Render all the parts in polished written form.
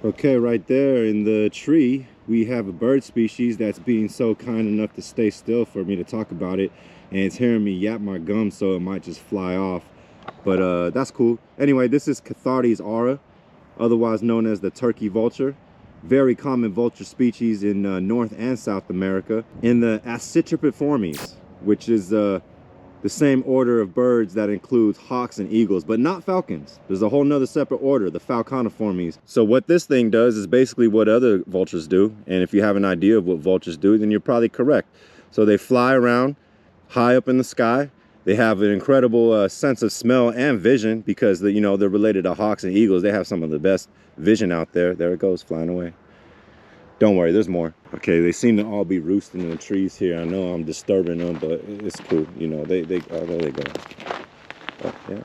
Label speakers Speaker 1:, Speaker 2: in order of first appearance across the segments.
Speaker 1: Okay, right there in the tree, we have a bird species that's being so kind enough to stay still for me to talk about it. And it's hearing me yap my gums, so it might just fly off. But that's cool. Anyway, this is Cathartes aura, otherwise known as the turkey vulture. Very common vulture species in North and South America. In the Accitripiformes, which is the same order of birds that includes hawks and eagles, but not falcons. There's a whole nother separate order, the Falconiformes. So what this thing does is basically what other vultures do. And if you have an idea of what vultures do, then you're probably correct. So they fly around high up in the sky. They have an incredible sense of smell and vision because they're related to hawks and eagles. They have some of the best vision out there. There it goes, flying away. Don't worry, there's more. Okay, they seem to all be roosting in the trees here. I know I'm disturbing them, but it's cool. You know, oh, there they go. Oh, yeah.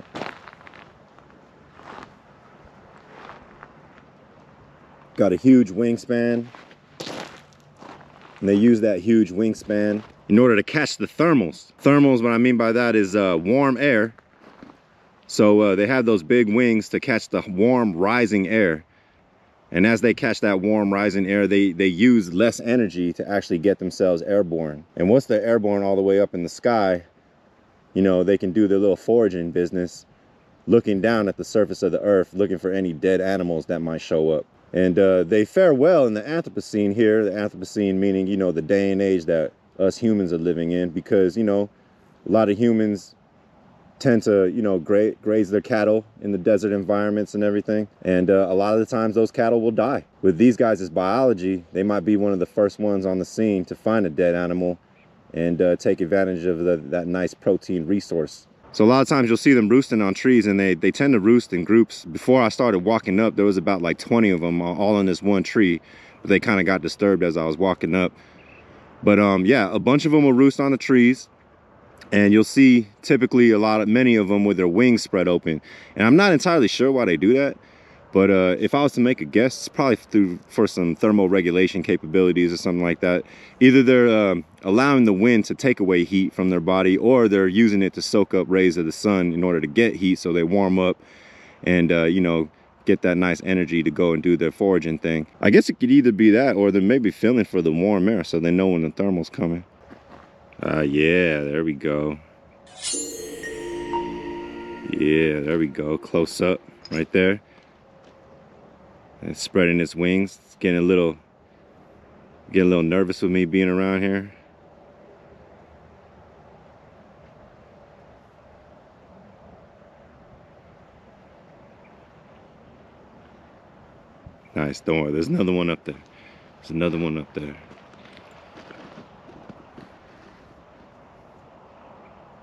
Speaker 1: Got a huge wingspan. And they use that huge wingspan in order to catch the thermals. Thermals, what I mean by that is warm air. So they have those big wings to catch the warm rising air. And as they catch that warm rising air, they use less energy to actually get themselves airborne. And once they're airborne all the way up in the sky, you know, they can do their little foraging business, looking down at the surface of the earth, looking for any dead animals that might show up. And they fare well in the Anthropocene here, the Anthropocene meaning, you know, the day and age that us humans are living in, because, you know, a lot of humans tend to, you know, graze their cattle in the desert environments and everything. And a lot of the times those cattle will die. With these guys' biology, they might be one of the first ones on the scene to find a dead animal and take advantage of that nice protein resource. So a lot of times you'll see them roosting on trees, and they tend to roost in groups. Before I started walking up, there was about like 20 of them all in this one tree, but they kind of got disturbed as I was walking up. But yeah, a bunch of them will roost on the trees. And you'll see typically many of them with their wings spread open. And I'm not entirely sure why they do that, but if I was to make a guess, it's probably for some thermoregulation capabilities or something like that. Either they're allowing the wind to take away heat from their body, or they're using it to soak up rays of the sun in order to get heat, so they warm up and you know, get that nice energy to go and do their foraging thing. I guess it could either be that, or they're maybe feeling for the warm air, so they know when the thermal's coming. Yeah, there we go. Yeah, there we go. Close up right there. And spreading its wings. It's getting a little nervous with me being around here. Nice, don't worry. There's another one up there. There's another one up there.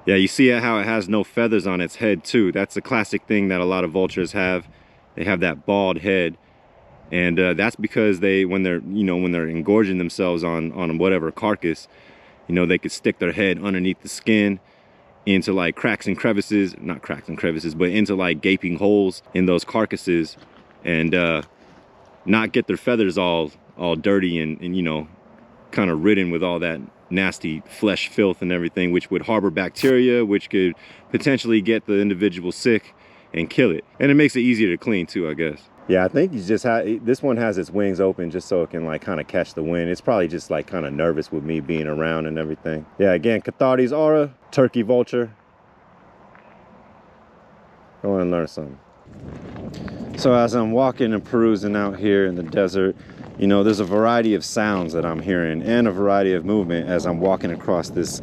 Speaker 1: Yeah, you see how it has no feathers on its head too. That's a classic thing that a lot of vultures have. They have that bald head, and that's because when they're engorging themselves on whatever carcass, you know, they could stick their head underneath the skin into like cracks and crevices, not cracks and crevices, but into like gaping holes in those carcasses, and not get their feathers all dirty and you know, kind of ridden with all that nasty flesh filth and everything, which would harbor bacteria, which could potentially get the individual sick and kill it. And it makes it easier to clean too, I guess. Yeah, I think this one has its wings open just so it can like kind of catch the wind. It's probably just like kind of nervous with me being around and everything. Yeah, again, Cathartes aura, turkey vulture. Go and learn something. So as I'm walking and perusing out here in the desert, you know, there's a variety of sounds that I'm hearing and a variety of movement as I'm walking across this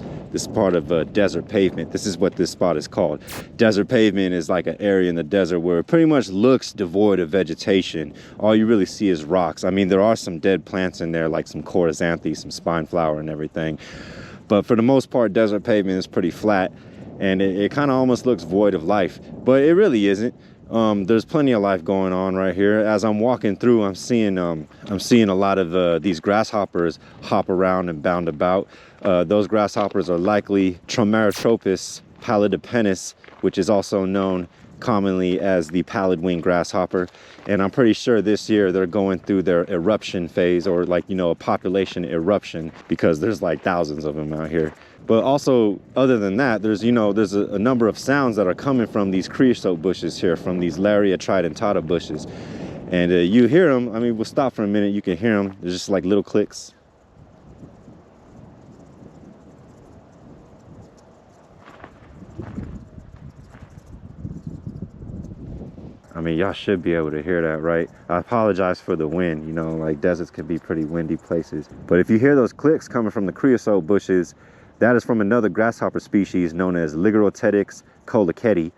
Speaker 1: part of desert pavement. This is what this spot is called. Desert pavement is like an area in the desert where it pretty much looks devoid of vegetation. All you really see is rocks. I mean, there are some dead plants in there, like some coraxanthe, some spine flower and everything. But for the most part, desert pavement is pretty flat, and it kind of almost looks void of life, but it really isn't. There's plenty of life going on right here. As I'm walking through, I'm seeing a lot of these grasshoppers hop around and bound about. Those grasshoppers are likely Tromeratropus pallidipennis, which is also known commonly as the pallid winged grasshopper. And I'm pretty sure this year they're going through their eruption phase, or like, you know, a population eruption, because there's like thousands of them out here. But also, other than that, there's a number of sounds that are coming from these creosote bushes here, from these Laria tridentata bushes. And you hear them. I mean, we'll stop for a minute. You can hear them. They're just like little clicks. I mean, y'all should be able to hear that, right? I apologize for the wind. You know, like deserts can be pretty windy places. But if you hear those clicks coming from the creosote bushes, that is from another grasshopper species known as Ligerotetyx coquilletti,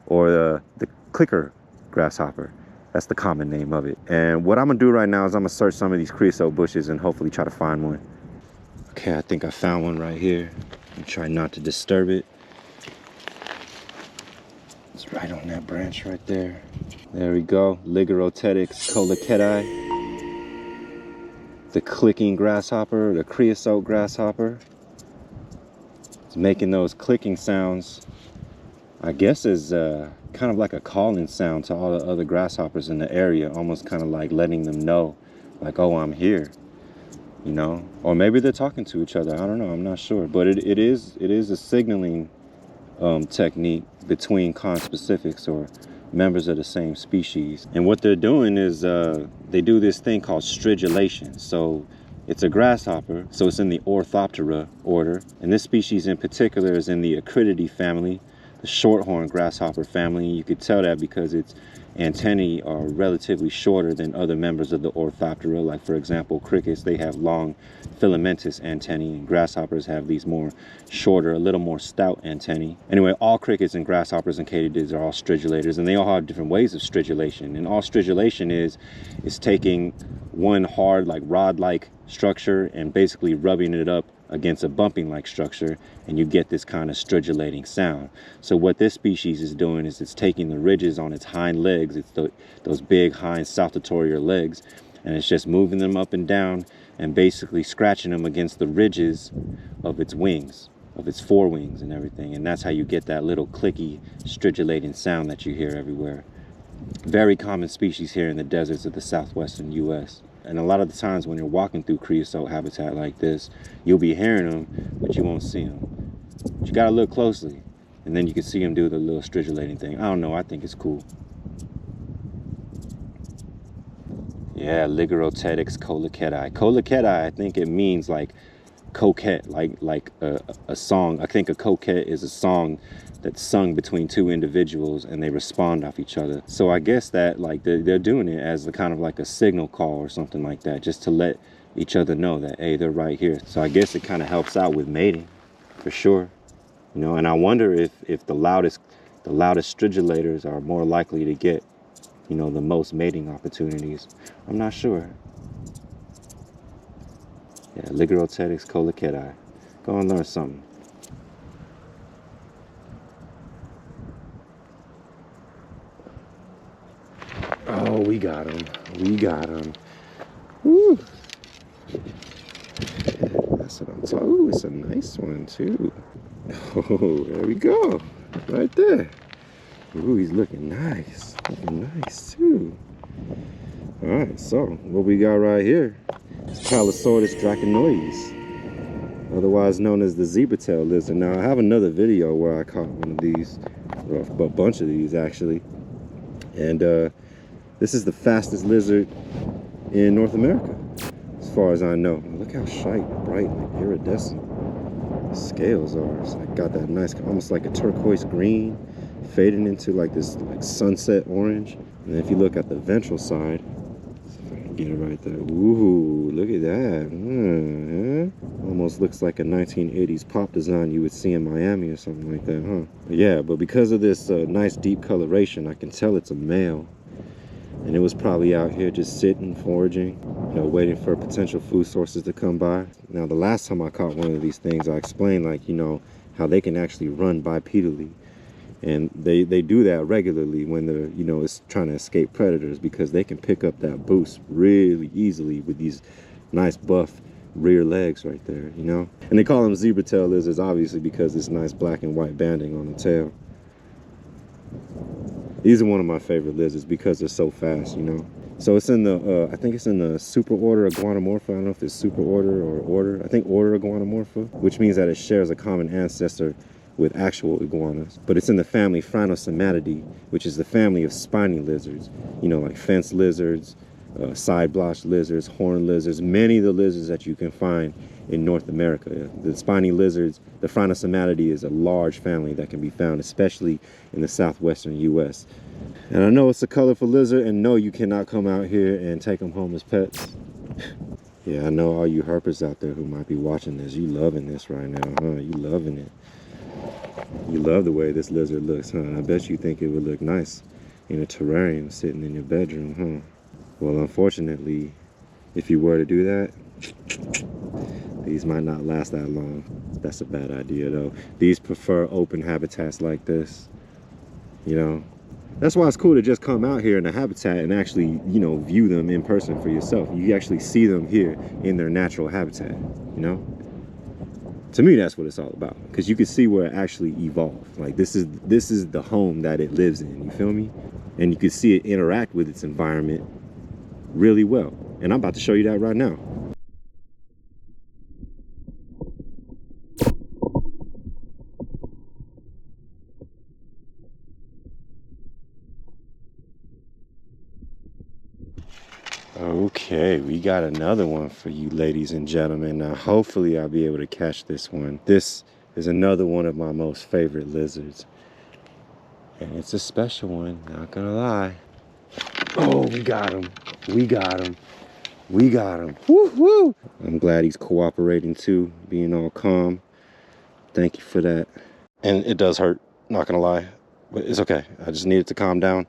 Speaker 1: or the clicker grasshopper. That's the common name of it. And what I'm gonna do right now is I'm gonna search some of these creosote bushes and hopefully try to find one. Okay, I think I found one right here. And try not to disturb it. It's right on that branch right there. There we go, Ligerotetyx coquilletti. The clicking grasshopper, the creosote grasshopper. It's making those clicking sounds, I guess, is kind of like a calling sound to all the other grasshoppers in the area, almost kind of like letting them know, like, oh, I'm here, you know? Or maybe they're talking to each other, I don't know, I'm not sure. But it is a signaling technique between conspecifics, or members of the same species. And what they're doing is they do this thing called stridulation. So it's a grasshopper, so it's in the Orthoptera order, and this species in particular is in the Acrididae family, the shorthorn grasshopper family. You could tell that because its antennae are relatively shorter than other members of the Orthoptera. Like, for example, crickets, they have long filamentous antennae, and grasshoppers have these more shorter, a little more stout antennae. Anyway, all crickets and grasshoppers and katydids are all stridulators, and they all have different ways of stridulation. And all stridulation is taking one hard, like rod-like structure and basically rubbing it up against a bumping like structure, and you get this kind of stridulating sound. So what this species is doing is it's taking the ridges on its hind legs, it's those big hind saltatorial legs, and it's just moving them up and down and basically scratching them against the ridges of its wings, of its forewings and everything. And that's how you get that little clicky stridulating sound that you hear everywhere. Very common species here in the deserts of the southwestern US. And a lot of the times when you're walking through creosote habitat like this, you'll be hearing them, but you won't see them. But you gotta look closely, and then you can see them do the little stridulating thing. I don't know, I think it's cool. Yeah, Ligerotetyx coquilletti. Coquilletti, I think it means like coquette, like a song. I think a coquette is a song that's sung between two individuals and they respond off each other. So I guess that like they're doing it as a kind of like a signal call or something like that, just to let each other know that, hey, they're right here. So I guess it kind of helps out with mating, for sure. You know, and I wonder if the loudest stridulators are more likely to get, you know, the most mating opportunities. I'm not sure. Yeah, Ligerotetyx coquilletti. Go and learn something. Oh, we got him. We got him. Woo. That's what I'm talking. Ooh, it's a nice one too. Oh, there we go. Right there. Ooh, he's looking nice. Looking nice too. All right, so what we got right here is Palosaurus draconoides, otherwise known as the zebra-tail lizard. Now, I have another video where I caught one of these, or a bunch of these actually, and this is the fastest lizard in North America, as far as I know. Look how bright, like iridescent the scales are. It's like got that nice, almost like a turquoise green, fading into like this like sunset orange. And if you look at the ventral side, if I can get it right there. Ooh, look at that. Almost looks like a 1980s pop design you would see in Miami or something like that, huh? But yeah, but because of this nice deep coloration, I can tell it's a male. And it was probably out here just sitting, foraging, you know, waiting for potential food sources to come by. Now, the last time I caught one of these things, I explained, like, you know, how they can actually run bipedally. And they do that regularly when they're, you know, it's trying to escape predators, because they can pick up that boost really easily with these nice buff rear legs right there, you know. And they call them zebra-tail lizards, obviously, because it's nice black and white banding on the tail. These are one of my favorite lizards because they're so fast, you know. So it's in the, I think it's in the superorder Iguanomorpha. I don't know if it's superorder or order. I think order Iguanomorpha, which means that it shares a common ancestor with actual iguanas, but it's in the family Phrynosomatidea, which is the family of spiny lizards, you know, like fence lizards, side-blotched lizards, horned lizards, many of the lizards that you can find in North America. The spiny lizards, the Phrynosomatidea, is a large family that can be found especially in the southwestern US. And I know it's a colorful lizard, and no, you cannot come out here and take them home as pets. Yeah, I know all you herpers out there who might be watching this, you loving this right now, huh? You loving it. You love the way this lizard looks, huh? I bet you think it would look nice in a terrarium sitting in your bedroom, huh? Well, unfortunately, if you were to do that, these might not last that long. That's a bad idea, though. These prefer open habitats like this, you know? That's why it's cool to just come out here in a habitat and actually, you know, view them in person for yourself. You actually see them here in their natural habitat, you know? To me, that's what it's all about, because you can see where it actually evolved. Like, this is the home that it lives in, you feel me? And you can see it interact with its environment really well. And I'm about to show you that right now. Okay, we got another one for you, ladies and gentlemen. Now, hopefully I'll be able to catch this one. This is another one of my most favorite lizards. And it's a special one, not gonna lie. Oh, we got him. We got him. We got him. Woo woo! I'm glad he's cooperating too, being all calm. Thank you for that. And it does hurt, not gonna lie. But it's okay. I just needed to calm down.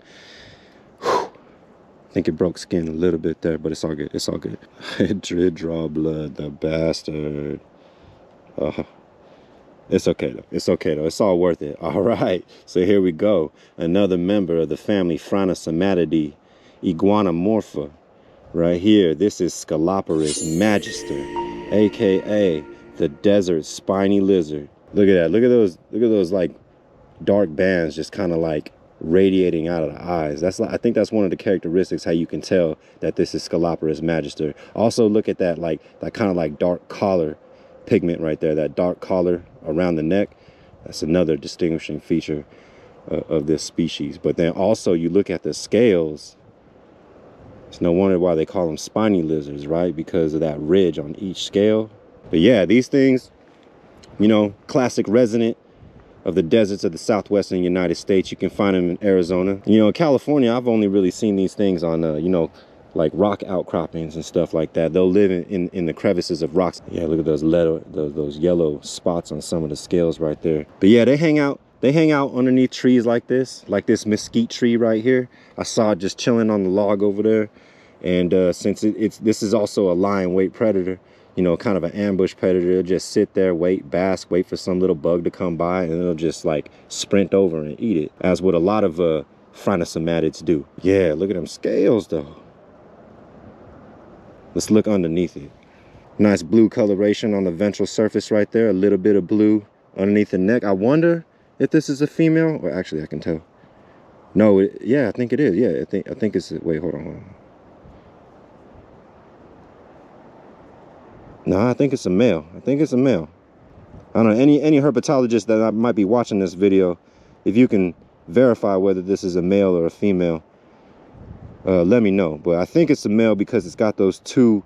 Speaker 1: I think it broke skin a little bit there, but it's all good. It's all good. It did draw blood, the bastard. It's okay though. It's okay though. It's all worth it. All right. So here we go. Another member of the family Phrynosomatidea, Iguanamorpha. Right here. This is Scaloporus magister, aka the desert spiny lizard. Look at that. Look at those like dark bands just kind of like radiating out of the eyes. That's like, I think that's one of the characteristics how you can tell that this is Scaloporus magister. Also look at that, like that kind of like dark collar pigment right there, that dark collar around the neck. That's another distinguishing feature of this species. But then also you look at the scales. It's no wonder why they call them spiny lizards, right? Because of that ridge on each scale. But yeah, these things, you know, classic resident of the deserts of the southwestern United States. You can find them in Arizona. You know, in California, I've only really seen these things on, you know, like rock outcroppings and stuff like that. They'll live in the crevices of rocks. Yeah, look at those yellow spots on some of the scales right there. But yeah, they hang out underneath trees like this mesquite tree right here. I saw it just chilling on the log over there. And since this is also a lying weight predator, you know, kind of an ambush predator, it'll just sit there, wait, bask, wait for some little bug to come by, and it'll just like sprint over and eat it, as what a lot of Phrynosomatids do. Yeah, look at them scales though. Let's look underneath it. Nice blue coloration on the ventral surface right there, a little bit of blue underneath the neck. I wonder if this is a female, or actually I can tell. No, yeah, I think it is. Yeah, I think it's, wait, hold on. No, I think it's a male. I think it's a male. I don't know, any herpetologist that might be watching this video, if you can verify whether this is a male or a female, let me know. But I think it's a male because it's got those two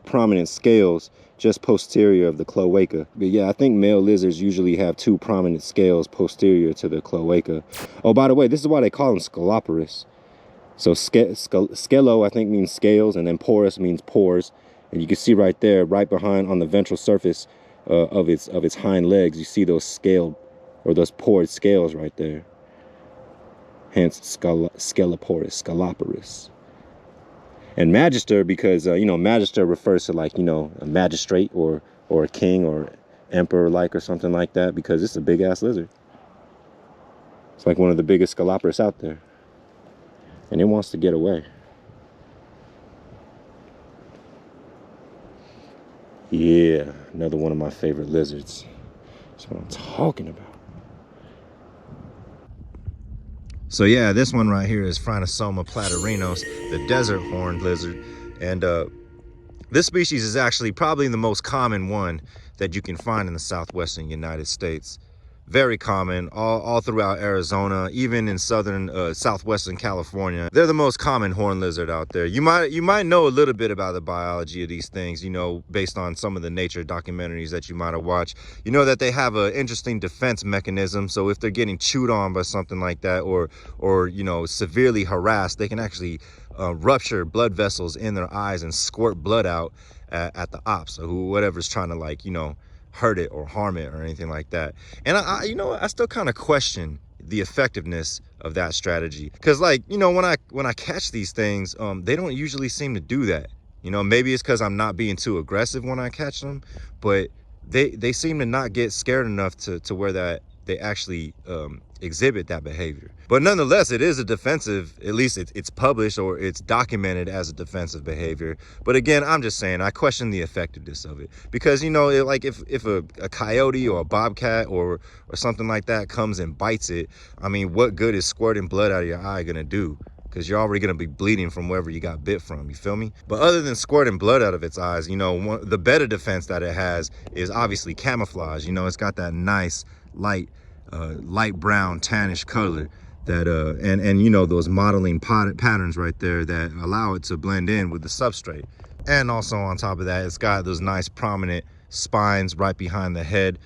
Speaker 1: prominent scales just posterior of the cloaca. But yeah, I think male lizards usually have two prominent scales posterior to the cloaca. Oh, by the way, this is why they call them Scaloporus. So scelo, I think, means scales, and then porus means pores. And you can see right there, right behind on the ventral surface of its hind legs, you see those scaled, or those pored scales right there. Hence Scaloporus. And magister, because you know, magister refers to, like, you know, a magistrate or a king or emperor like or something like that, because it's a big ass lizard. It's like one of the biggest Scaloporus out there, and it wants to get away. Yeah, another one of my favorite lizards. That's what I'm talking about. So yeah, this one right here is Phrynosoma platyrrhinos, the desert horned lizard. And this species is actually probably the most common one that you can find in the southwestern United States. Very common all throughout Arizona, even in southern southwestern California. They're the most common horned lizard out there. You might know a little bit about the biology of these things, you know, based on some of the nature documentaries that you might have watched. You know that they have an interesting defense mechanism. So if they're getting chewed on by something like that, or you know, severely harassed, they can actually rupture blood vessels in their eyes and squirt blood out at the ops, or whatever's trying to, like, you know, hurt it or harm it or anything like that. And I you know, I still kind of question the effectiveness of that strategy, because, like, you know, when I catch these things, they don't usually seem to do that. You know, maybe it's because I'm not being too aggressive when I catch them, but they seem to not get scared enough to where that they actually exhibit that behavior. But nonetheless, it is a defensive, at least it's published or it's documented as a defensive behavior. But again, I'm just saying, I question the effectiveness of it, because, you know, like if a coyote or a bobcat or something like that comes and bites it, I mean, what good is squirting blood out of your eye gonna do? Because you're already going to be bleeding from wherever you got bit from, you feel me? But other than squirting blood out of its eyes, you know, the better defense that it has is obviously camouflage. You know, it's got that nice light brown tannish color that and you know, those modeling patterns right there that allow it to blend in with the substrate. And also on top of that, it's got those nice prominent spines right behind the head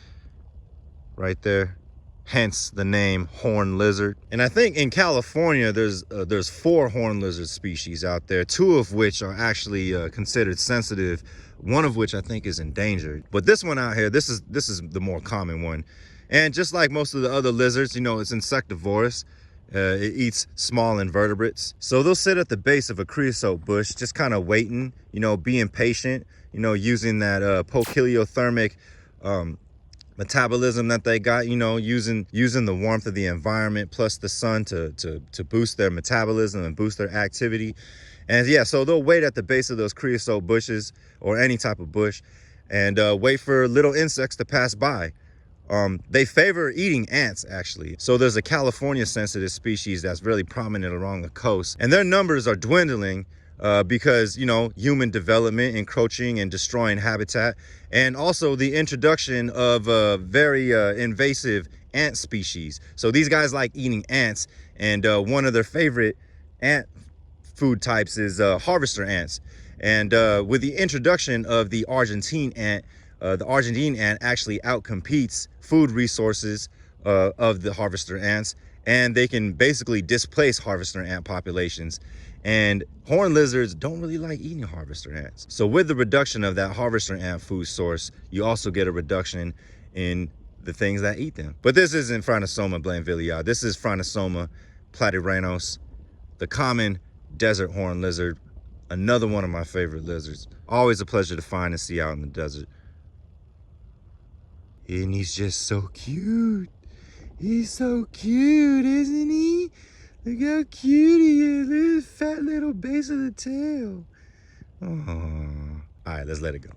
Speaker 1: right there, hence the name horned lizard. And I think in California there's 4 horned lizard species out there, 2 of which are actually considered sensitive, one of which I think is endangered. But this one out here, this is the more common one. And just like most of the other lizards, you know, it's insectivorous. It eats small invertebrates. So they'll sit at the base of a creosote bush, just kind of waiting, you know, being patient, you know, using that poikilothermic metabolism that they got, you know, using the warmth of the environment plus the sun to boost their metabolism and boost their activity. And yeah, so they'll wait at the base of those creosote bushes or any type of bush and wait for little insects to pass by. They favor eating ants, actually. So there's a California sensitive species that's really prominent along the coast, and their numbers are dwindling because, you know, human development encroaching and destroying habitat, and also the introduction of very invasive ant species. So these guys like eating ants, and one of their favorite ant food types is harvester ants. And with the introduction of the Argentine ant actually outcompetes food resources of the harvester ants, and they can basically displace harvester ant populations. And horned lizards don't really like eating harvester ants. So with the reduction of that harvester ant food source, you also get a reduction in the things that eat them. But this isn't Phrynosoma blainvillei. This is Phrynosoma platyranos, the common desert horned lizard. Another one of my favorite lizards. Always a pleasure to find and see out in the desert. And he's just so cute. He's so cute, isn't he? Look how cute he is. Look at his fat little base of the tail. Oh. All right, let's let it go.